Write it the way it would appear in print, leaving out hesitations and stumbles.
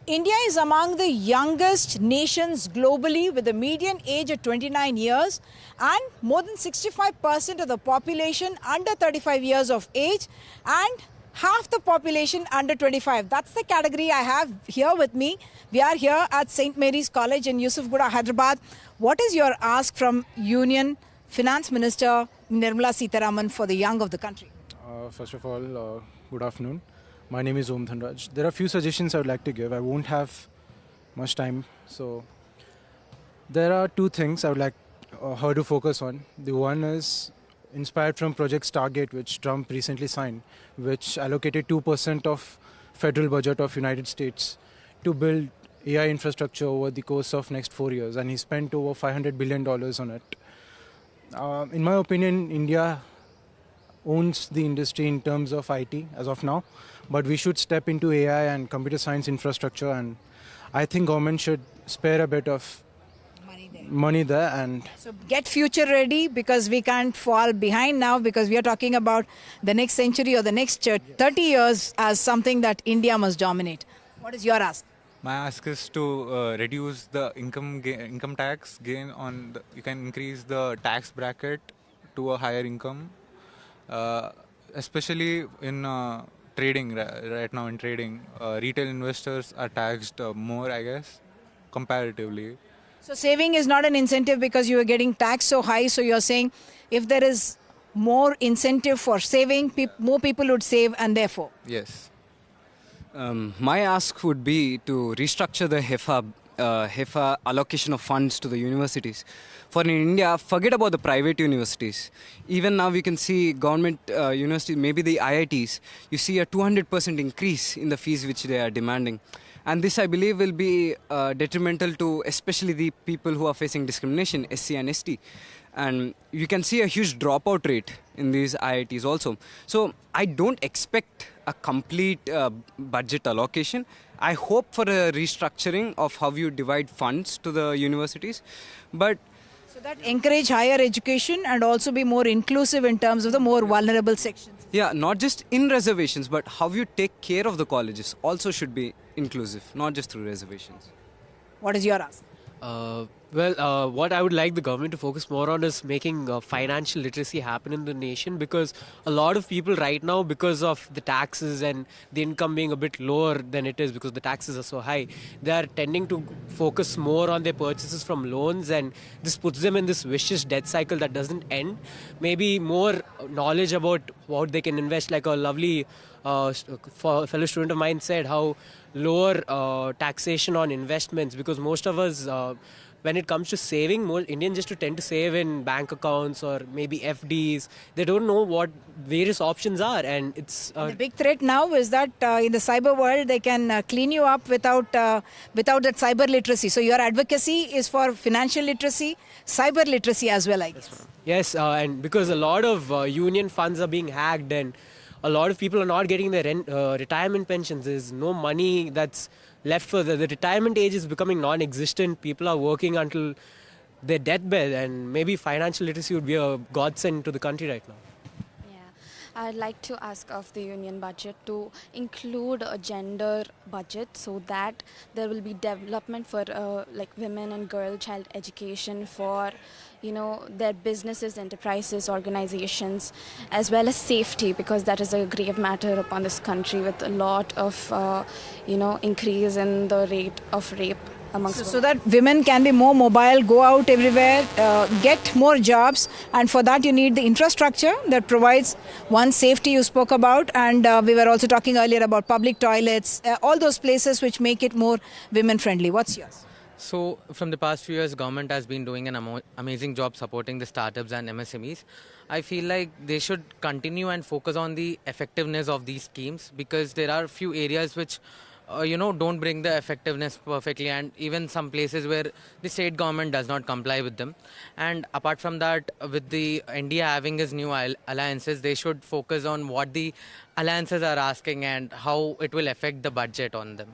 India is among the youngest nations globally with a median age of 29 years and more than 65% of the population under 35 years of age and half the population under 25. That's the category I have here with me. We are here at St. Mary's College in Yusufgura, Hyderabad. What is your ask from Union Finance Minister Nirmala Sitharaman for the young of the country? First of all, good afternoon. My name is Om Dhanraj. There are a few suggestions I would like to give. I won't have much time. So there are two things I would like her to focus on. The one is inspired from Project Stargate, which Trump recently signed, which allocated 2% of federal budget of United States to build AI infrastructure over the course of next 4 years. And he spent over $500 billion on it. In my opinion, India owns the industry in terms of IT as of now, but we should step into AI and computer science infrastructure, and I think government should spare a bit of money there. And so get future ready, because we can't fall behind now, because we are talking about the next century or the next 30 years as something that India must dominate. What is your ask? My ask is to reduce the income tax gain on you can increase the tax bracket to a higher income. Especially in trading right now. In trading, retail investors are taxed more, I guess, comparatively. So saving is not an incentive because you are getting taxed so high. So you're saying if there is more incentive for saving, more people would save, and therefore. Yes. My ask would be to restructure the HEFA allocation of funds to the universities. For in India, forget about the private universities. Even now we can see government universities, maybe the IITs, you see a 200% increase in the fees which they are demanding. And this, I believe, will be detrimental to especially the people who are facing discrimination, SC and ST. And you can see a huge dropout rate in these IITs also. So I don't expect a complete budget allocation. I hope for a restructuring of how you divide funds to the universities. But so that encourage higher education and also be more inclusive in terms of the more vulnerable sections. Yeah, not just in reservations, but how you take care of the colleges also should be inclusive, not just through reservations. What is your ask? What I would like the government to focus more on is making financial literacy happen in the nation, because a lot of people right now, because of the taxes and the income being a bit lower than it is because the taxes are so high, they are tending to focus more on their purchases from loans, and this puts them in this vicious debt cycle that doesn't end. Maybe more knowledge about what they can invest, like a lovely fellow student of mine said, how lower taxation on investments, because most of us when it comes to saving, more Indians just tend to save in bank accounts or maybe FDs. They don't know what various options are, and it's the big threat now is that in the cyber world they can clean you up without that cyber literacy. So your advocacy is for financial literacy, cyber literacy as well, I guess. Yes, and because a lot of union funds are being hacked, and a lot of people are not getting their retirement pensions. There's no money that's left for the retirement age is becoming non-existent. People are working until their deathbed, and maybe financial literacy would be a godsend to the country right now. I'd like to ask of the union budget to include a gender budget, so that there will be development for like women and girl child education for their businesses, enterprises, organizations, as well as safety, because that is a grave matter upon this country with a lot of increase in the rate of rape amongst women. So that women can be more mobile, go out everywhere, get more jobs, and for that you need the infrastructure that provides one safety you spoke about, and we were also talking earlier about public toilets, all those places which make it more women friendly. What's yours? So from the past few years, government has been doing an amazing job supporting the startups and MSMEs. I feel like they should continue and focus on the effectiveness of these schemes, because there are a few areas which don't bring the effectiveness perfectly, and even some places where the state government does not comply with them. And apart from that, with the India having its new alliances, they should focus on what the alliances are asking and how it will affect the budget on them.